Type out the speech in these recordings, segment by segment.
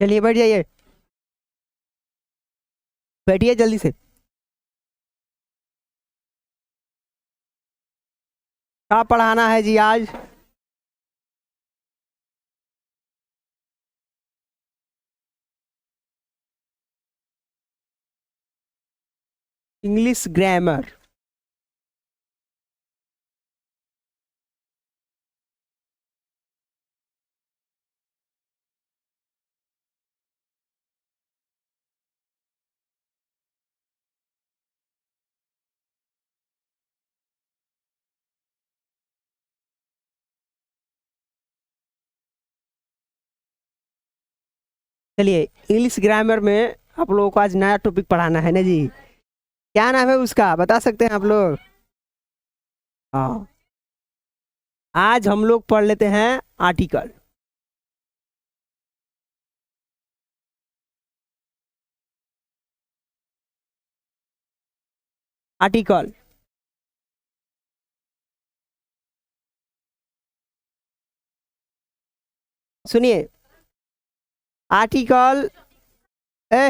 चलिए बैठ जाइए, बैठिए जल्दी से। क्या पढ़ाना है जी आज? English grammar. चलिए, इंग्लिश ग्रामर में आप लोगों को आज नया टॉपिक पढ़ाना है ना जी। क्या नाम है उसका, बता सकते हैं आप लोग? हाँ, आज हम लोग पढ़ लेते हैं आर्टिकल। आर्टिकल सुनिए। Article a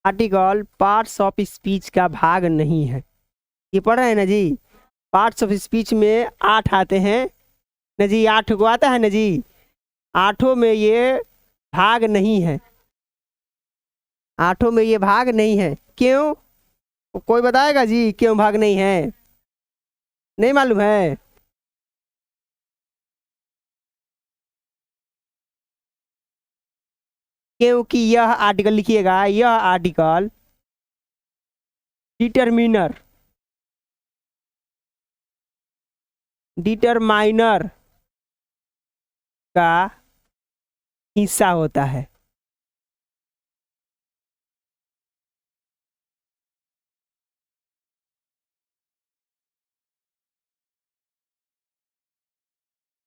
article parts of speech का भाग नहीं है। ये पढ़ रहे हैं ना जी। पार्ट्स ऑफ स्पीच में 8 आते हैं ना जी, 8 को आता है ना जी। 8 में ये भाग नहीं है, 8 में ये भाग नहीं है। क्यों? कोई बताएगा जी क्यों भाग नहीं है? नहीं मालूम है? क्योंकि यह आर्टिकल, लिखिएगा, यह आर्टिकल डिटरमिनर, डिटरमाइनर का हिस्सा होता है।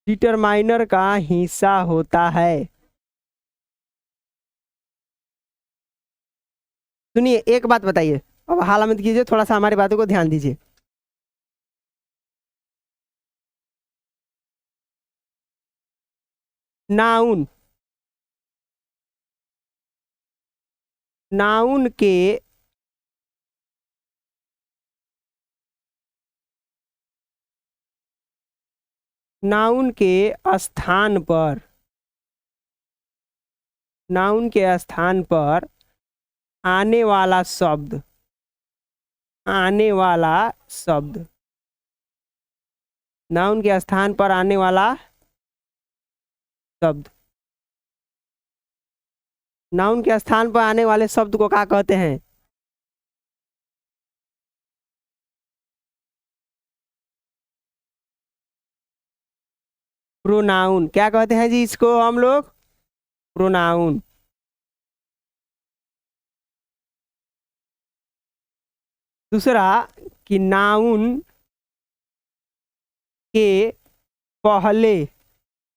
डिटरमाइनर का हिस्सा होता है। सुनिए, एक बात बताइए, अब हाला मत कीजिए, थोड़ा सा हमारी बातों को ध्यान दीजिए। नाउन, नाउन के नाउन के स्थान पर, नाउन के स्थान पर आने वाला शब्द, आने वाला शब्द, नाउन के स्थान पर आने वाला शब्द, नाउन के स्थान पर आने वाले शब्द को क्या कहते हैं? प्रोनाउन। क्या कहते हैं जी इसको हम लोग? प्रोनाउन। दूसरा कि नाउन के पहले,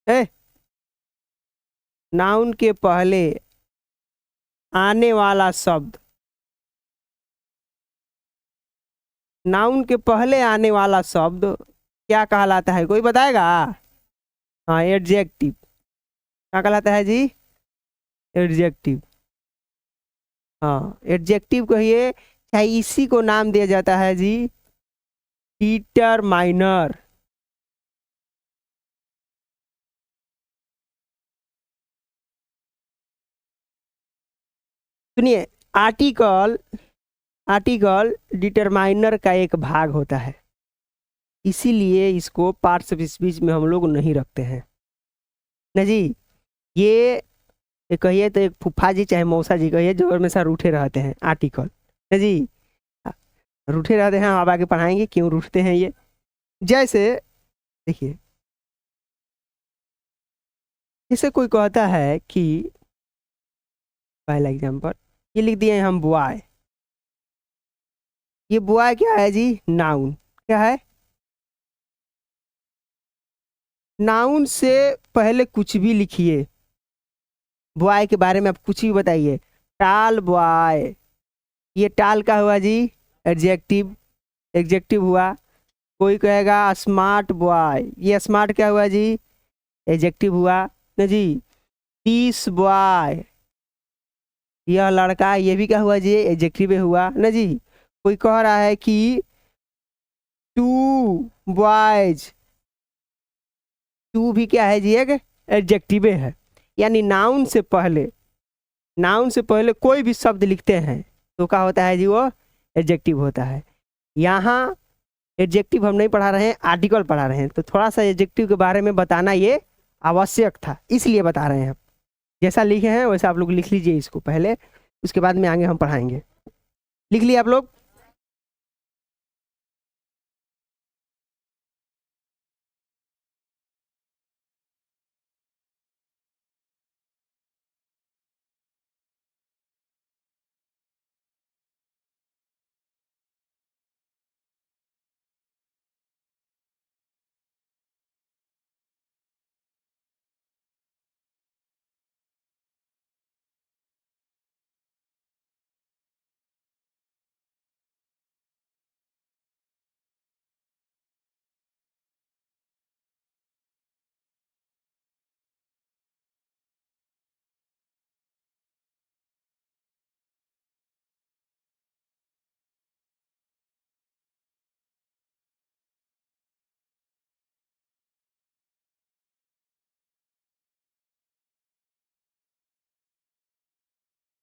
है, नाउन के पहले आने वाला शब्द, नाउन के पहले आने वाला शब्द क्या कहलाता है? कोई बताएगा? हाँ, एडजेक्टिव। क्या कहलाता है जी? एडजेक्टिव। हाँ, एडजेक्टिव कहिए, चाहे इसी को नाम दिया जाता है जी डिटरमाइनर। सुनिए, आर्टिकल, आर्टिकल डिटरमाइनर का एक भाग होता है, इसीलिए इसको पार्ट्स ऑफ स्पीच में हम लोग नहीं रखते हैं ना जी। ये कहिए तो एक फूफा जी चाहे मौसा जी कहिए जो हमेशा रूठे रहते हैं, आर्टिकल ना जी। रूठे रहते हैं, आप आगे पढ़ाएंगे क्यों रूठते हैं ये। जैसे देखिए, जैसे कोई कहता है कि, पहला एग्जांपल ये लिख दिए हैं हम, बॉय। ये बॉय क्या है जी? नाउन। क्या है? नाउन से पहले कुछ भी लिखिए, बॉय के बारे में आप कुछ भी बताइए। टाल बॉय, ये टाल का हुआ जी एडजेक्टिव, एडजेक्टिव हुआ। कोई कहेगा स्मार्ट बॉय, ये स्मार्ट क्या हुआ जी? एडजेक्टिव हुआ ना जी। पीस बॉय, यह लड़का, ये भी क्या हुआ जी, एडजेक्टिव हुआ ना जी। कोई कह रहा है कि टू बॉयज, टू भी क्या है जी, एक एडजेक्टिव है। यानी नाउन से पहले कोई भी शब्द लिखते हैं तो क्या होता है जी, वो एडजेक्टिव होता है। यहाँ एडजेक्टिव हम नहीं पढ़ा रहे हैं, आर्टिकल पढ़ा रहे हैं, तो थोड़ा सा एडजेक्टिव के बारे में बताना ये आवश्यक था, इसलिए बता रहे हैं। जैसा लिखे हैं वैसा आप लोग लिख लीजिए इसको पहले, उसके बाद में आगे हम पढ़ाएंगे। लिख लिए आप लोग?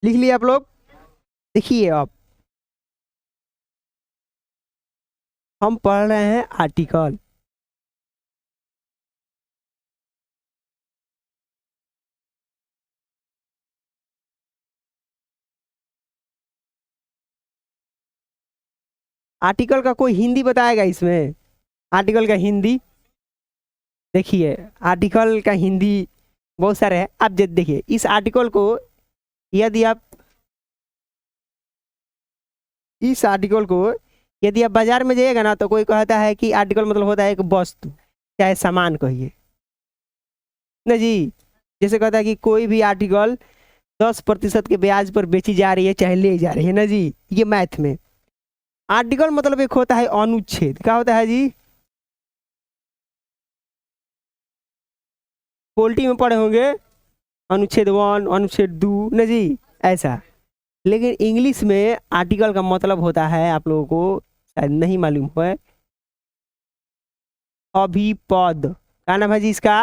लिख लिए आप लोग? देखिए अब हम पढ़ रहे हैं आर्टिकल। आर्टिकल का कोई हिंदी बताएगा इसमें? आर्टिकल का हिंदी देखिए, आर्टिकल का हिंदी बहुत सारे हैं। आप देखिए इस आर्टिकल को, यदि आप इस आर्टिकल को यदि आप बाजार में जाइएगा ना, तो कोई कहता है कि आर्टिकल मतलब होता है एक वस्तु, चाहे सामान कहिए ना जी। जैसे कहता है कि कोई भी आर्टिकल 10% के ब्याज पर बेची जा रही है, चाहे ले जा रही है ना जी। ये मैथ में आर्टिकल मतलब एक होता है अनुच्छेद। क्या होता है जी? पोल्टी में पढ़े होंगे अनुच्छेद 1, अनुच्छेद 2 ना जी, ऐसा। लेकिन इंग्लिश में आर्टिकल का मतलब होता है, आप लोगों को शायद नहीं मालूम है, अभिपद। क्या नाम है जी इसका?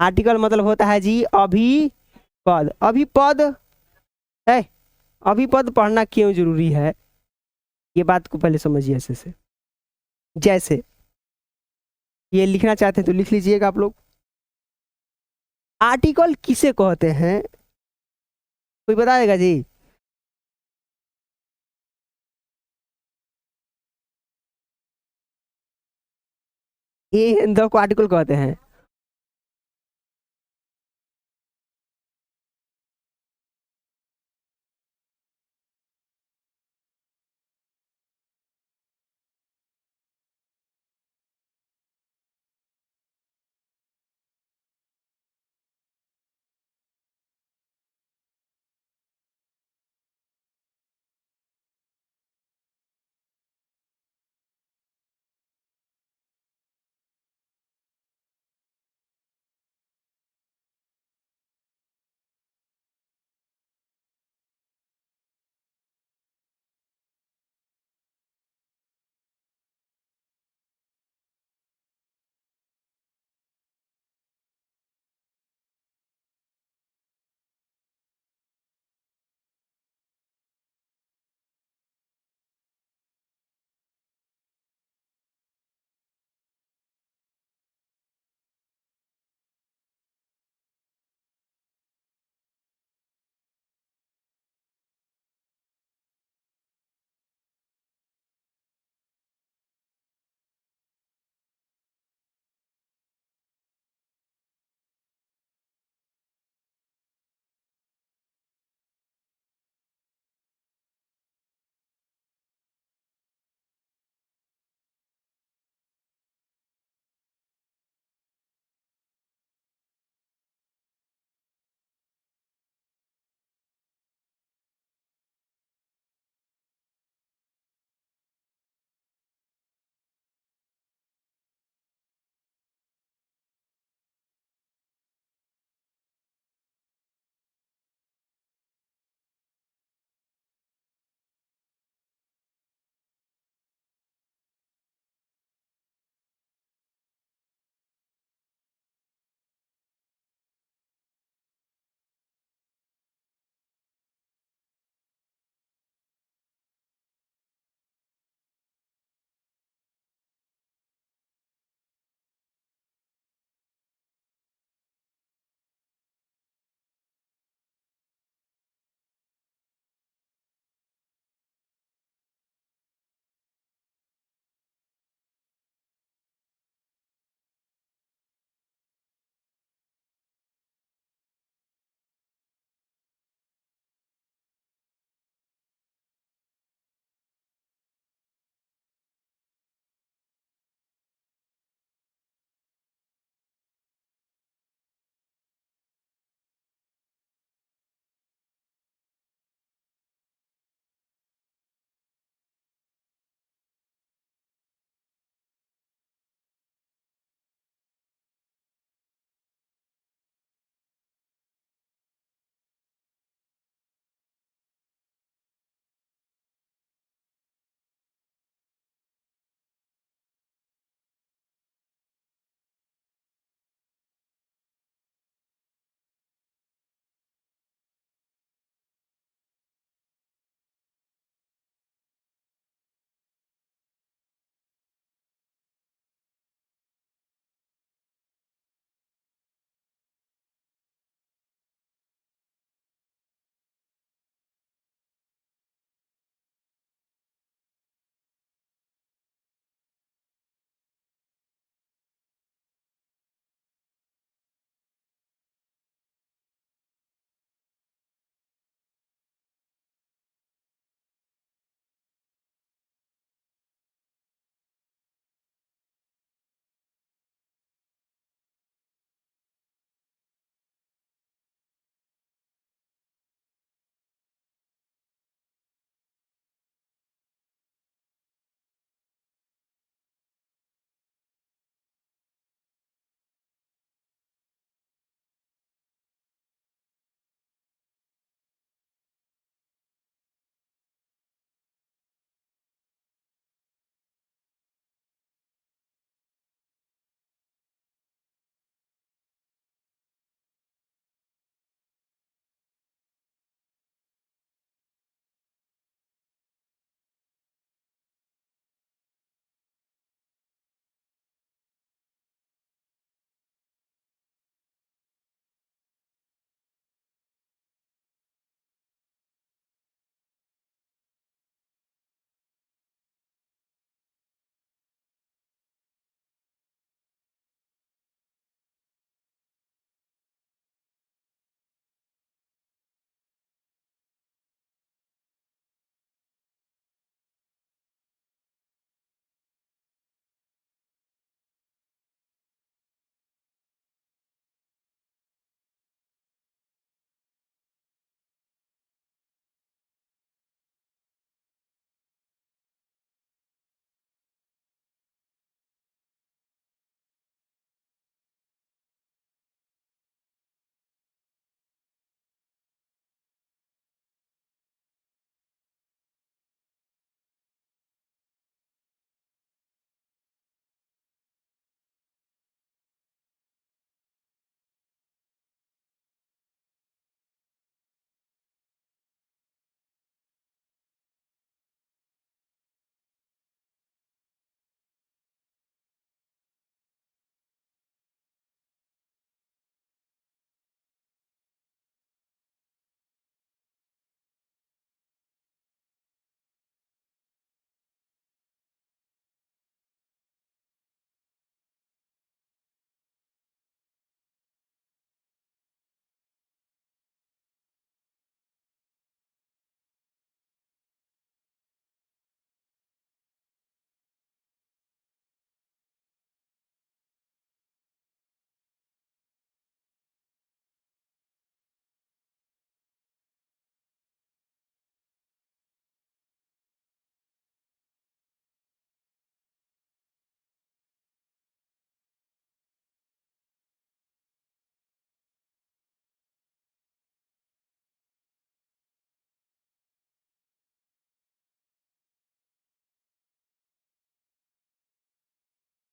आर्टिकल मतलब होता है जी अभिपद। अभिपद है। अभिपद पढ़ना क्यों जरूरी है, ये बात को पहले समझिए ऐसे से। जैसे ये लिखना चाहते हैं तो लिख लीजिएगा आप लोग। आर्टिकल किसे कहते हैं, कोई बताएगा जी? ये द को आर्टिकल कहते हैं।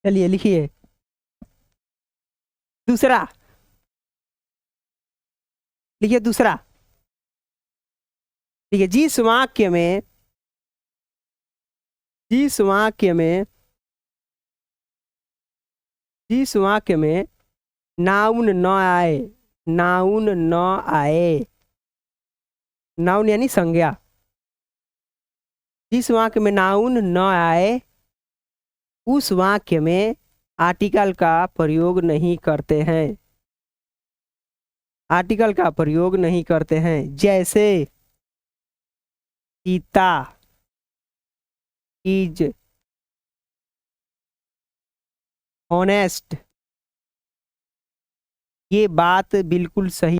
चलिए लिखिए दूसरा, लिखिए दूसरा। ठीक है, जिस वाक्य में जिस वाक्य में नाउन न आए, नाउन न आए, नाउन यानी संज्ञा, जिस वाक्य में नाउन न आए उस वाक्य में आर्टिकल का प्रयोग नहीं करते हैं, आर्टिकल का प्रयोग नहीं करते हैं। जैसे सीता, इज, ऑनेस्ट, ये बात बिल्कुल सही।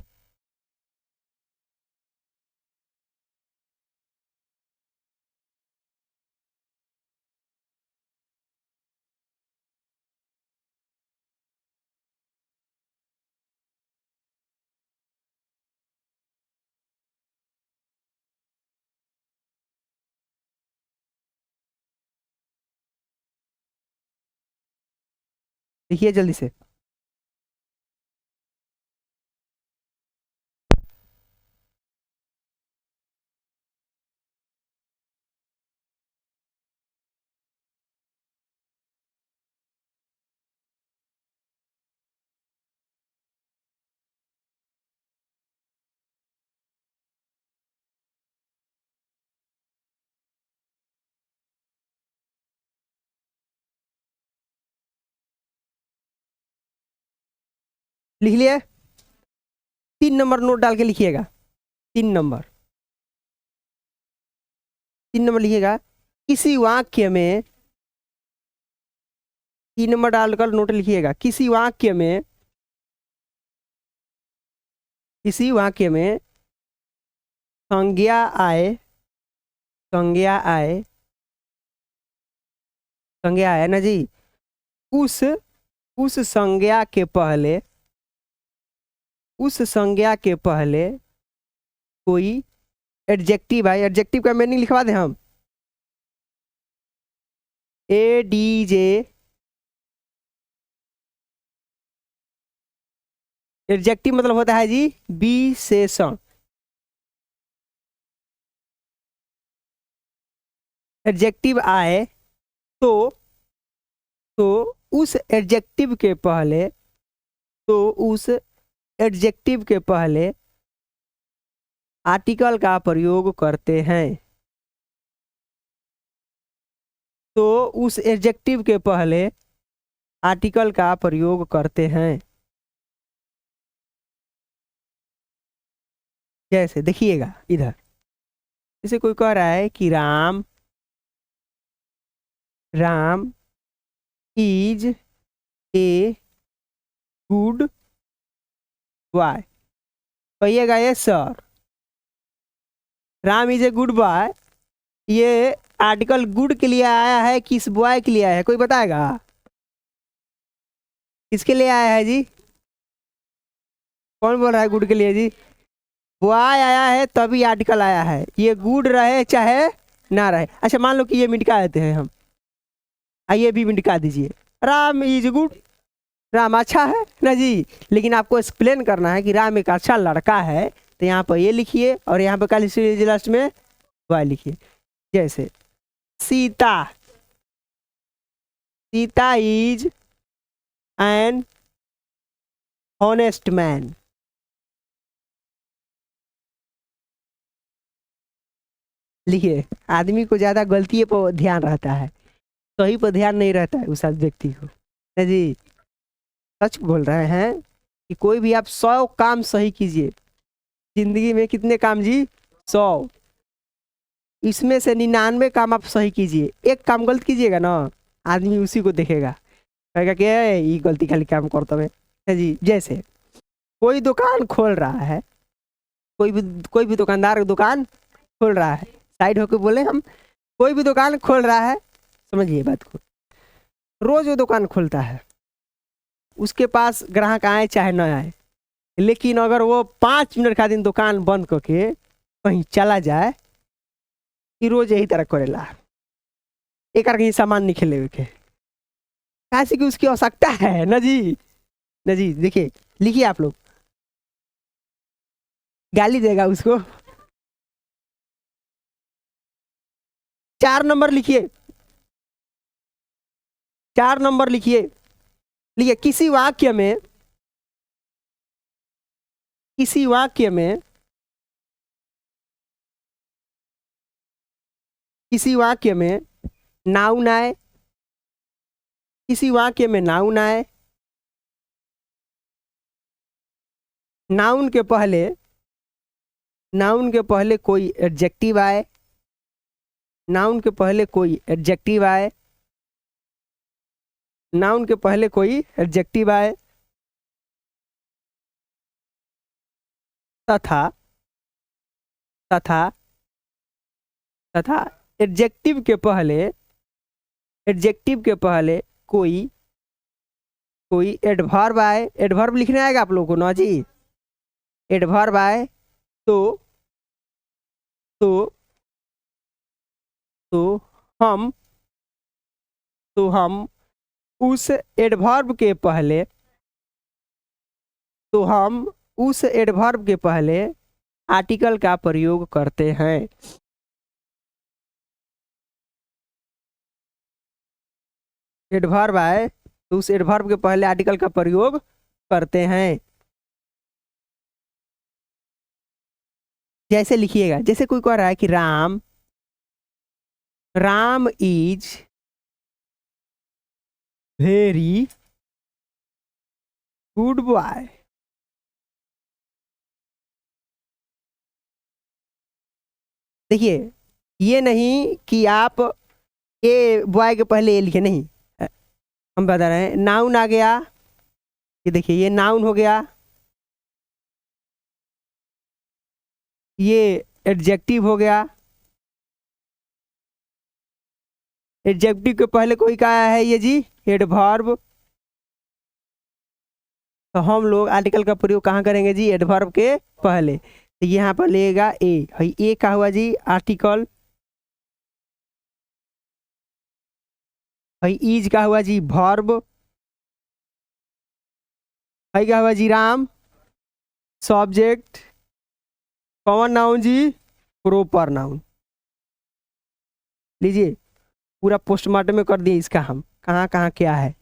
लिखिए जल्दी से। लिख लिए? 3 नंबर नोट डाल के लिखिएगा। 3 नंबर, 3 नंबर लिखिएगा। किसी वाक्य में 3 नंबर डालकर नोट लिखिएगा। किसी वाक्य में, किसी वाक्य में संज्ञा आए, संज्ञा आए, संज्ञा आए ना जी, उस उस संज्ञा के पहले, उस संज्ञा के पहले कोई एडजेक्टिव है। एडजेक्टिव का मीनिंग लिखवा दें हम, ADJ, एडजेक्टिव मतलब होता है जी विशेषण। एडजेक्टिव आए तो उस एडजेक्टिव के पहले, तो उस एडजेक्टिव के पहले आर्टिकल का प्रयोग करते हैं, तो उस एडजेक्टिव के पहले आर्टिकल का प्रयोग करते हैं। जैसे देखिएगा इधर, जैसे कोई कह रहा है कि Ram is a good boy. कहिएगा ये sir, Ram is a good boy, ये आर्टिकल गुड के लिए आया है किस बॉय के लिए आया है? कोई बताएगा किसके लिए आया है जी? कौन बोल रहा है गुड के लिए जी? बॉय आया है तभी आर्टिकल आया है, ये गुड रहे चाहे ना रहे। अच्छा मान लो कि ये मिटका देते हैं हम, आइए भी मिटका दीजिए, राम इज गुड, राम अच्छा है ना जी। लेकिन आपको एक्सप्लेन करना है कि राम एक अच्छा लड़का है, तो यहाँ पर ये लिखिए और यहाँ पर क्या लिखिए लास्ट में? बॉय लिखिए। जैसे Sita, Sita is an honest man. लिखिए, आदमी को ज्यादा गलती पर ध्यान रहता है, सही पर ध्यान नहीं रहता है उस व्यक्ति को ना जी। सच बोल रहे हैं कि कोई भी आप 100 काम सही कीजिए जिंदगी में, कितने काम जी? 100, इसमें से 99 काम आप सही कीजिए, एक काम गलत कीजिएगा ना, आदमी उसी को देखेगा, कहेगा कि ये गलती खाली काम करता है जी। जैसे कोई दुकान खोल रहा है, कोई भी दुकानदार दुकान खोल रहा है, साइड होके बोले हम, कोई भी दुकान खोल रहा है, समझिए बात को। रोज वो दुकान खोलता है, उसके पास ग्राहक आए चाहे न आए, लेकिन अगर वो 5 मिनट का दिन दुकान बंद करके कहीं चला जाए, कि रोज यही तरह करेला, एक कहीं सामान नहीं खेले के, ऐसी की उसकी आवश्यकता है ना जी। ना जी देखिए, लिखिए आप लोग, गाली देगा उसको। 4 नंबर लिखिए, 4 नंबर लिखिए। लिखिए, किसी वाक्य में, किसी वाक्य में नाउन आए, किसी वाक्य में नाउन आए, नाउन के पहले, नाउन के पहले कोई एडजेक्टिव आए, नाउन के पहले कोई एडजेक्टिव आए, नाउन के पहले कोई एडजेक्टिव आए, तथा, तथा, तथा एडजेक्टिव के पहले, एडजेक्टिव के पहले कोई, कोई एडवर्ब आए। एडवर्ब लिखने आएगा आप लोगों को ना जी। एडवर्ब आए तो, तो तो हम, तो हम उस एडवर्ब के पहले, तो हम उस एडवर्ब के पहले आर्टिकल का प्रयोग करते हैं। एडवर्ब आए तो उस एडवर्ब के पहले आर्टिकल का प्रयोग करते हैं। जैसे लिखिएगा, जैसे कोई कह रहा है कि Ram, Ram is very good boy. देखिए, ये नहीं कि आप ये बॉय के पहले ये लिखे, नहीं। हम बता रहे हैं नाउन आ गया, ये देखिए ये नाउन हो गया, ये एडजेक्टिव हो गया। एडजेक्टिव के पहले कोई का है ये जी, एडवर्ब। तो हम लोग आर्टिकल का प्रयोग कहाँ करेंगे जी, एडवर्ब के पहले। तो यहाँ पर लेगा ए, भाई ए का हुआ जी आर्टिकल, भाई ईज का हुआ जी वर्ब, भाई का हुआ जी राम सब्जेक्ट, कॉमन नाउन जी प्रॉपर नाउन। लीजिए, पूरा पोस्टमार्टम में कर दिए इसका हम, कहाँ कहाँ क्या है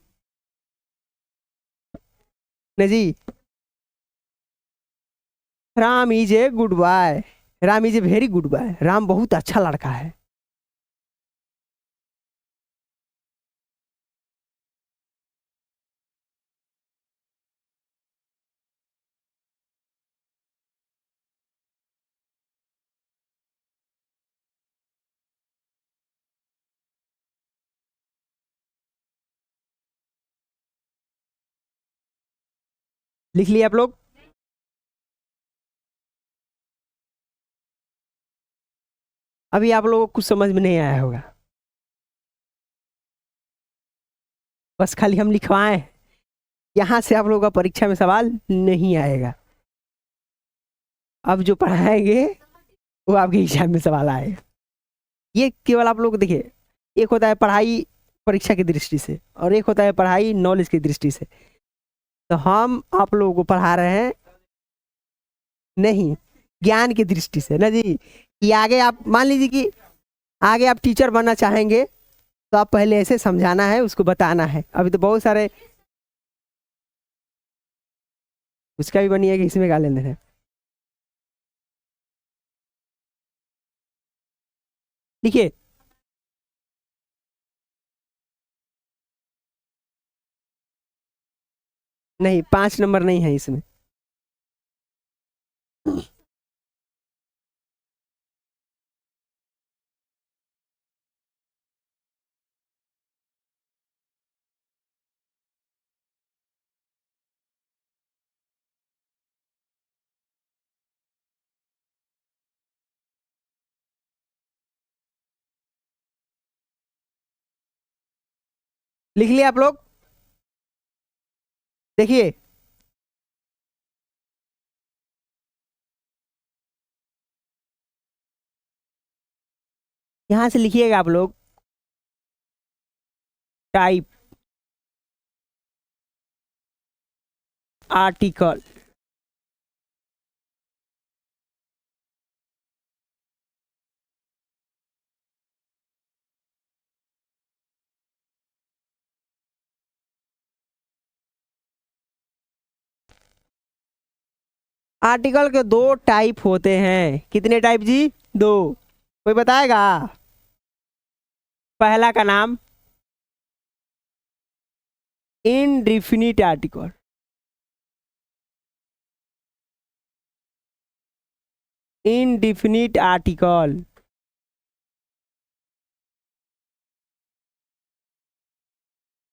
ना जी। Ram is a good boy, Ram is a very good boy, Ram बहुत अच्छा लड़का है। लिख लिए आप लोग। अभी आप लोगों को कुछ समझ में नहीं आया होगा, बस खाली हम लिखवाएं, यहाँ से आप लोगों का परीक्षा में सवाल नहीं आएगा। अब जो पढ़ाएंगे वो आपके एग्जाम में सवाल आएगा। ये केवल आप लोग देखिए, एक होता है पढ़ाई परीक्षा की दृष्टि से, और एक होता है पढ़ाई नॉलेज की दृष्टि से। तो हम आप लोगों को पढ़ा रहे हैं नहीं, ज्ञान की दृष्टि से ना जी। कि आगे आप मान लीजिए कि आगे आप टीचर बनना चाहेंगे, तो आप पहले ऐसे समझाना है, उसको बताना है। अभी तो बहुत सारे, उसका भी बनिए कि इसमें गा लेने हैं। देखिए, नहीं 5 नंबर नहीं है इसमें। लिख लिया आप लोग। देखिए, यहाँ से लिखिएगा आप लोग टाइप, आर्टिकल। आर्टिकल के दो टाइप होते हैं। कितने टाइप जी? दो। कोई बताएगा? पहला का नाम इनडिफिनिट आर्टिकल। Indefinite article.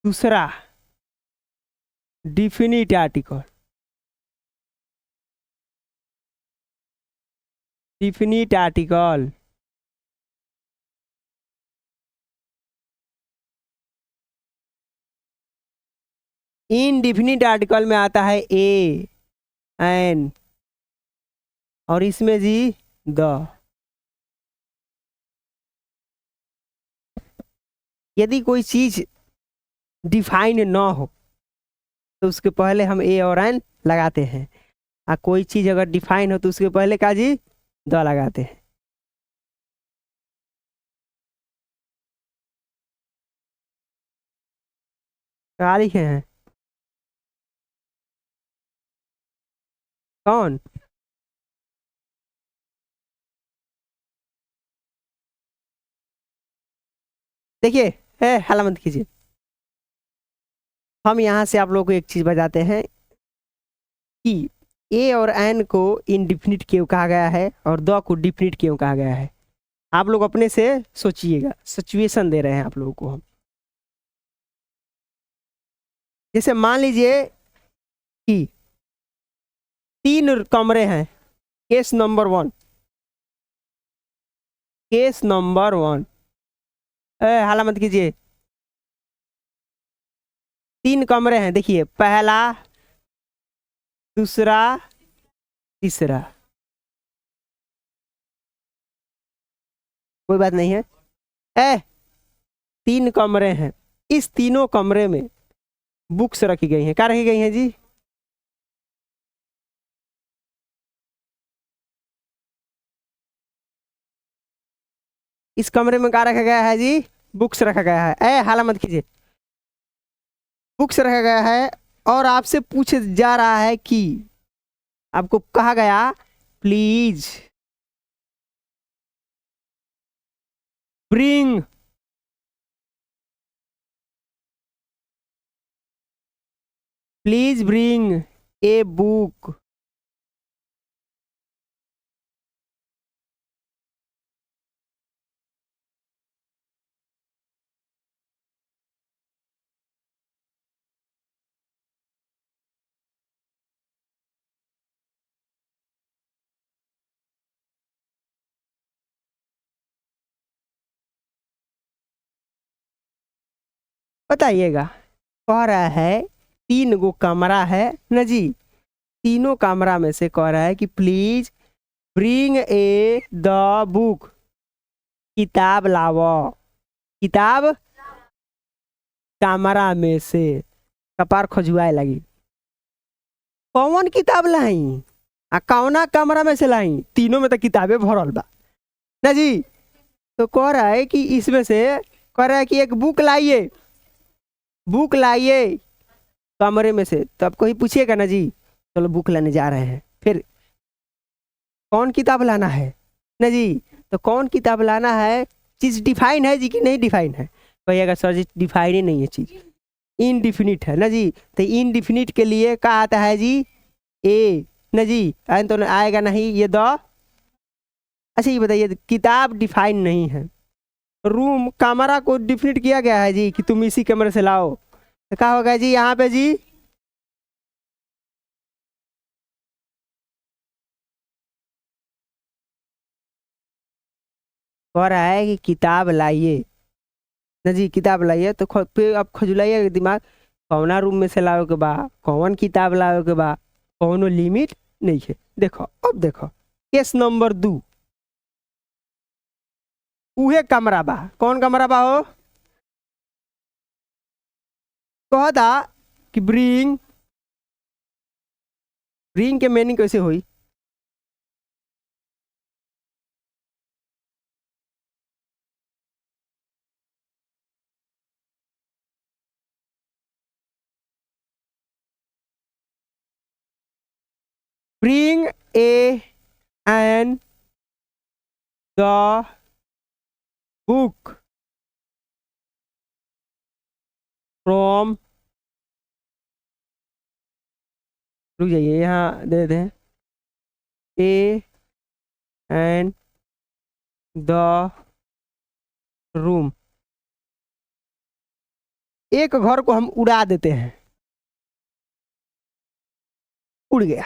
दूसरा definite article. Definite article. Indefinite article में आता है ए एन, और इसमें जी द। यदि कोई चीज डिफाइन ना हो तो उसके पहले हम ए और एन लगाते हैं, और कोई चीज अगर डिफाइन हो तो उसके पहले का जी द लगाते हैं। क्या लिखे हैं? कौन? देखिए, हल्ला मत कीजिए। हम यहाँ से आप लोगों को एक चीज बताते हैं कि ए और एन को इनडिफिनिट क्यों कहा गया है और द को डिफिनिट क्यों कहा गया है। आप लोग अपने से सोचिएगा, सिचुएशन दे रहे हैं आप लोगों को हम। जैसे मान लीजिए कि 3 कमरे हैं। Case number 1। Case number 1। हाला मत कीजिए। 3 कमरे हैं, देखिए, पहला, दूसरा, तीसरा। कोई बात नहीं है। ए 3 कमरे हैं। इस तीनों कमरे में बुक्स रखी गई हैं। क्या रखी गई हैं जी? इस कमरे में क्या रखा गया है जी? बुक्स रखा गया है। हाला मत कीजिए। बुक्स रखा गया है और आपसे पूछे जा रहा है कि आपको कहा गया प्लीज ब्रिंग ए बुक। बताइएगा। कह रहा है 3 गो कमरा है न जी। तीनों कमरा में से कह रहा है कि please bring a the book. किताब लावो। किताब कमरा में से। कपार खजुआए लगी। कौन किताब लाई? आ कौना कमरा में से लाई? तीनों में तो किताबें भरल बा ना जी। तो कह रहा है कि इसमें से कह रहा है कि एक बुक लाइए। बुक लाइए कमरे में से। तो आपको ही पूछिएगा ना जी। चलो बुक लाने जा रहे हैं। फिर कौन किताब लाना है ना जी? तो कौन किताब लाना है, चीज डिफाइन है जी कि नहीं डिफाइन है? कहिएगा सर जी डिफाइन ही नहीं है चीज, इनडिफिनिट है ना जी। तो इनडिफिनिट के लिए क्या आता है जी? ए ना जी। एन तो आएगा नहीं, ये द। अच्छा ये बताइए, किताब डिफाइन नहीं है, रूम कमरा को डिफिनिट किया गया है जी कि तुम इसी कमरे से लाओ, तो क्या होगा जी यहाँ पे जी? कह रहा है कि किताब लाइए ना जी। किताब लाइए तो फिर अब खजुलाइए दिमाग। कौना रूम में से लाओ के बा, कौन किताब लाओ के बा, कौनो लिमिट नहीं है। देखो अब देखो, केस नंबर 2। उहे कमरा बा। कौन कमरा बा हो? कह दा कि ब्रिंग ब्रिंग के मीनिंग कैसे हुई? Bring A and the book from, रुक जाइए यहाँ दे दें, ए एंड द रूम। एक घर को हम उड़ा देते हैं, उड़ गया।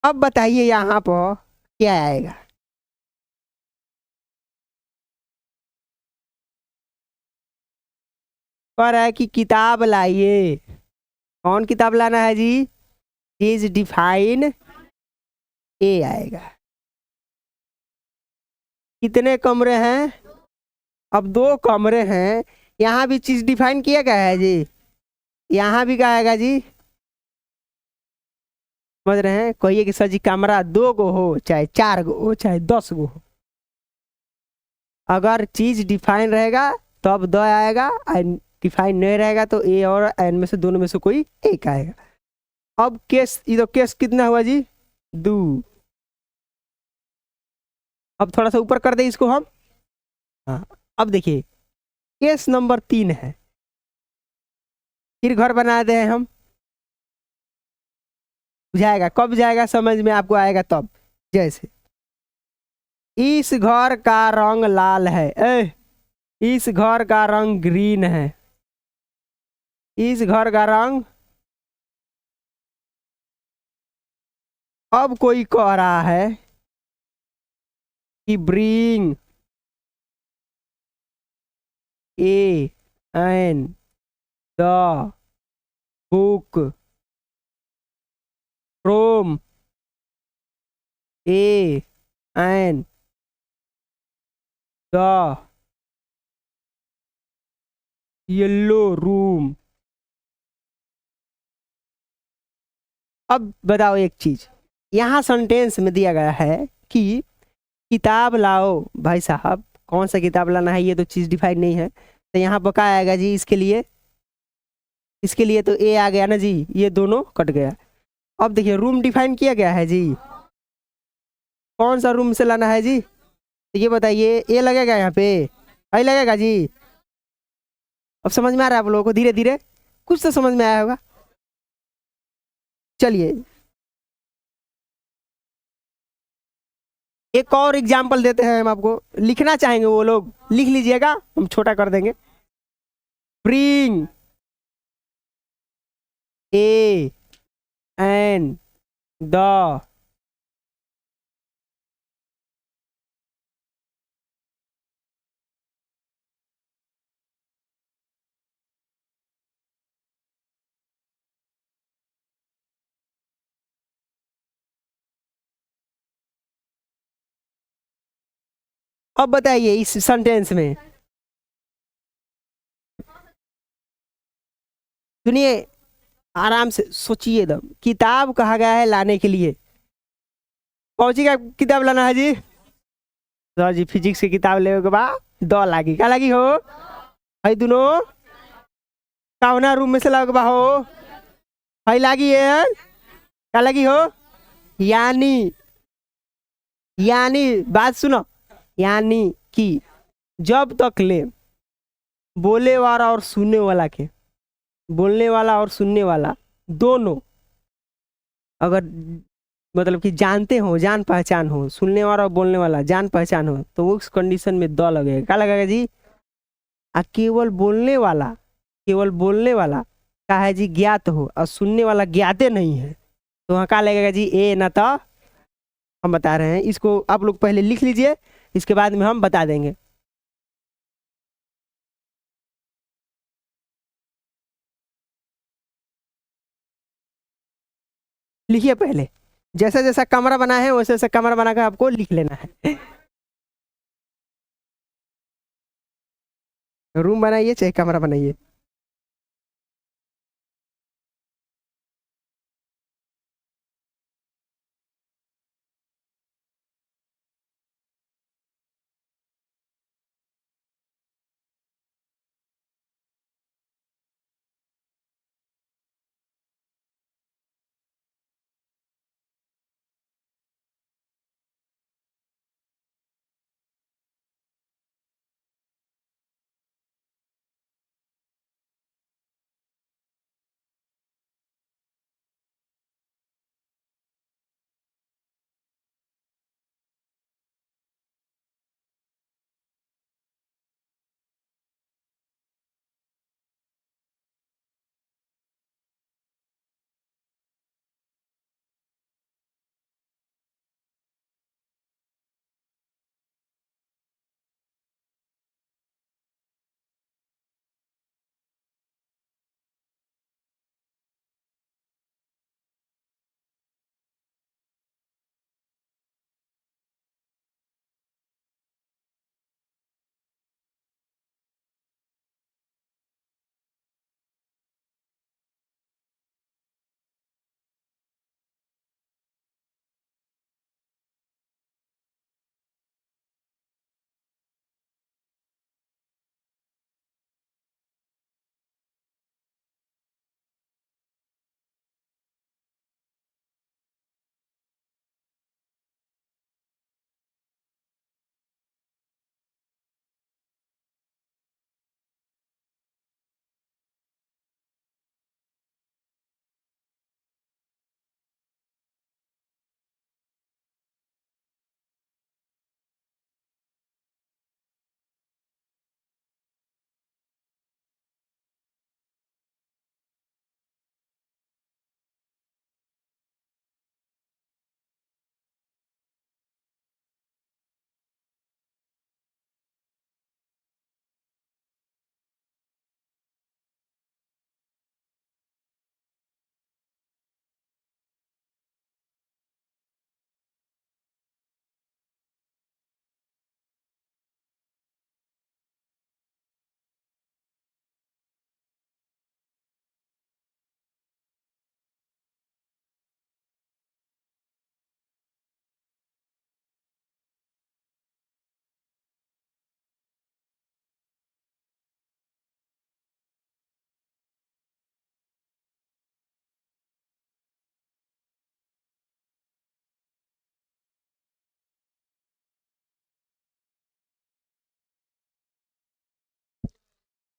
अब बताइए यहाँ पर क्या आएगा? पर है कि किताब लाइए। कौन किताब लाना है जी? चीज डिफाइन ए आएगा। कितने कमरे हैं? अब 2 कमरे हैं। यहाँ भी चीज डिफाइन किया गया है जी, यहाँ भी क्या आएगा जी? समझ रहे हैं? कहिए कि सर जी कमरा 2 गो हो, चाहे 4 गो हो, चाहे 10 गो हो, अगर चीज डिफाइन रहेगा तो अब द आएगा, डिफाइन नहीं रहेगा तो ए और एन में से दोनों में से कोई एक आएगा। अब केस, ये तो केस कितना हुआ जी? 2। अब थोड़ा सा ऊपर कर दे इसको हम। हाँ, अब देखिए केस नंबर 3 है। फिर घर बना दे हम, बुझाएगा कब बुझाएगा, समझ में आपको आएगा तब। जैसे इस घर का रंग लाल है, इस घर का रंग ग्रीन है, इस घर का रंग। अब कोई कह रहा है कि bring a an the book from a an the yellow room. अब बताओ एक चीज, यहाँ सेंटेंस में दिया गया है कि किताब लाओ। भाई साहब कौन सा किताब लाना है, ये तो चीज डिफाइन नहीं है, तो यहाँ पर क्या आएगा जी? इसके लिए, इसके लिए तो ए आ गया ना जी, ये दोनों कट गया। अब देखिए रूम डिफाइन किया गया है जी, कौन सा रूम से लाना है जी? तो ये बताइए, ए लगेगा यहाँ पे, आई लगेगा जी? अब समझ में आ रहा है आप लोगों को? धीरे धीरे कुछ तो समझ में आया होगा। चलिए एक और एग्जाम्पल देते हैं हम आपको, लिखना चाहेंगे वो लोग लिख लीजिएगा, हम छोटा कर देंगे। ब्रिंग ए एंड द अब बताइए इस सेंटेंस में, सुनिए आराम से सोचिए एकदम। किताब कहा गया है लाने के लिए, कौन सी का किताब लाना है जी? सर जी फिजिक्स की किताब ले के बाद 2 लागी, क्या लागी हो भाई? दोनों कौना रूम में से लग बा हो भाई? लागी है, क्या लगी हो? यानी, यानी बात सुनो, यानी कि जब तक ले बोले वाला और सुनने वाला के, बोलने वाला और सुनने वाला दोनों अगर मतलब कि जानते हो, जान पहचान हो, सुनने वाला और बोलने वाला जान पहचान हो, तो उस कंडीशन में द लगेगा। क्या लगेगा जी? केवल बोलने वाला, केवल बोलने वाला का है जी ज्ञात हो, और सुनने वाला ज्ञाते नहीं है, तो वहाँ क्या लगेगा जी? ए न तो। हम बता रहे हैं इसको, आप लोग पहले लिख लीजिए, इसके बाद में हम बता देंगे। लिखिए पहले, जैसा जैसा कमरा बना है वैसे वैसा कमरा बनाकर आपको लिख लेना है। रूम बनाइए चाहे कमरा बनाइए।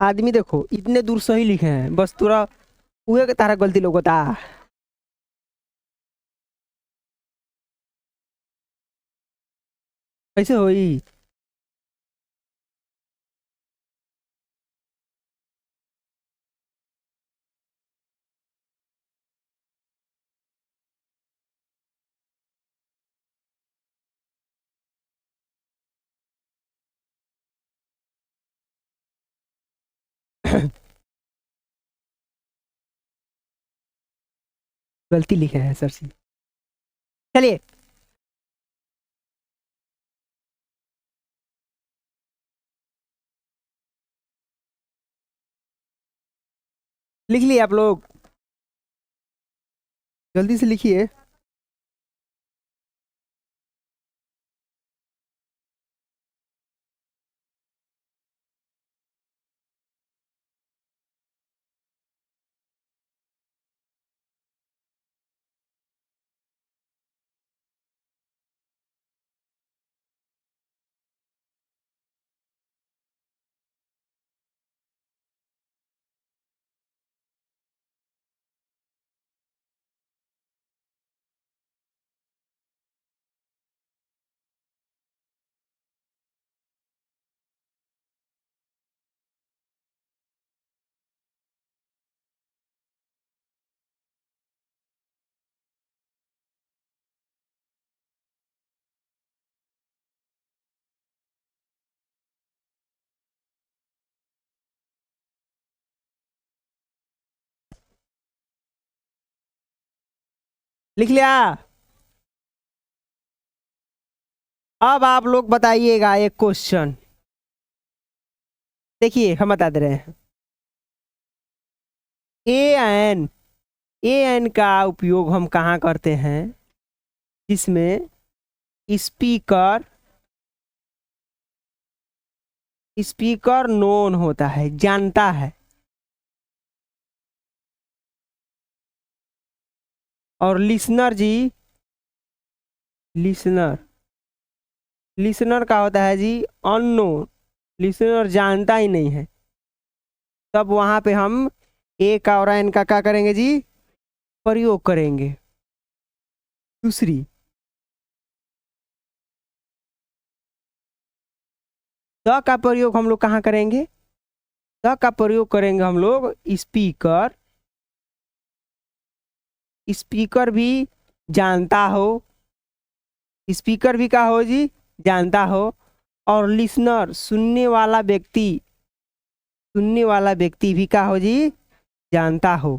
आदमी देखो इतने दूर सही लिखे हैं, बस थोड़ा उहे के तारा गलती लोगता। कैसे होई? गलती लिखे हैं सर जी। चलिए लिख लिए आप लोग, जल्दी से लिखिए। लिख लिया? अब आप लोग बताइएगा एक क्वेश्चन। देखिए हम बता दे रहे हैं। एन, एन का उपयोग हम कहाँ करते हैं? जिसमें स्पीकर, स्पीकर नोन होता है, जानता है, और लिसनर जी, लिसनर, लिसनर का होता है जी अननोन, लिसनर जानता ही नहीं है। तब वहां पे हम ए का और एन का क्या करेंगे जी? प्रयोग करेंगे। दूसरी, द का प्रयोग हम लोग कहाँ करेंगे? द का प्रयोग करेंगे हम लोग स्पीकर, स्पीकर भी जानता हो, स्पीकर भी का हो जी? जानता हो। और लिसनर, सुनने वाला व्यक्ति, सुनने वाला व्यक्ति भी का हो जी? जानता हो।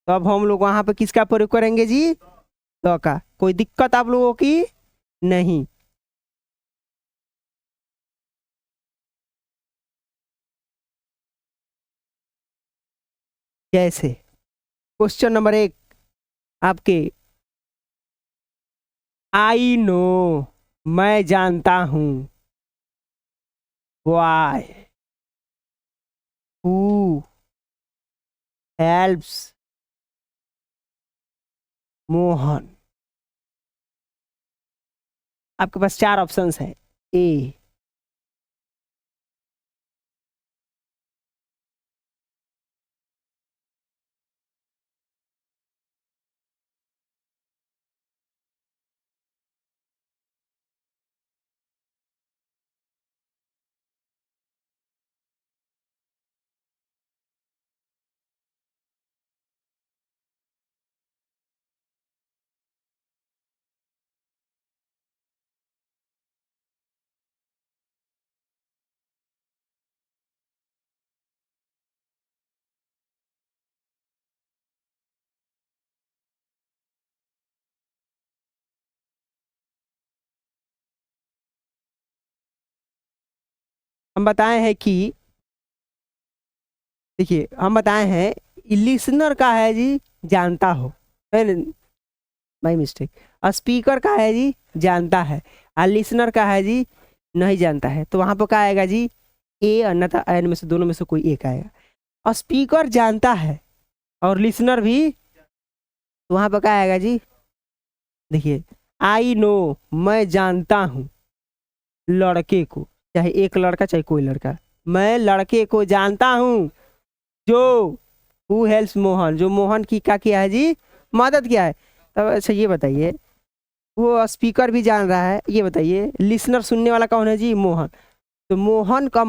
तो अब हम लोग वहां पर किसका प्रयोग करेंगे जी? द का। कोई दिक्कत आप लोगों की? नहीं। जैसे क्वेश्चन नंबर 1 आपके, आई नो, मैं जानता हूं, वाई, हु हेल्प्स मोहन। आपके पास 4 ऑप्शंस है। ए, हम बताए हैं कि, देखिए हम बताए हैं लिसनर का है जी जानता हो, बाई मिस्टेक। स्पीकर का है जी जानता है, और लिसनर का है जी नहीं जानता है। तो वहां पर क्या आएगा जी? ए, अन्यथा एन में से दोनों में से कोई एक आएगा। और स्पीकर जानता है और लिसनर भी, तो वहां पर क्या आएगा जी? देखिए, आई नो, मैं जानता हूं लड़के को, चाहे एक लड़का चाहे कोई लड़का, मैं लड़के को जानता हूँ जो हु हेल्प्स मोहन, जो मोहन की क्या किया है जी, मदद किया है। तब अच्छा ये बताइए, वो स्पीकर भी जान रहा है, ये बताइए लिसनर सुनने वाला कौन है जी, मोहन। तो मोहन का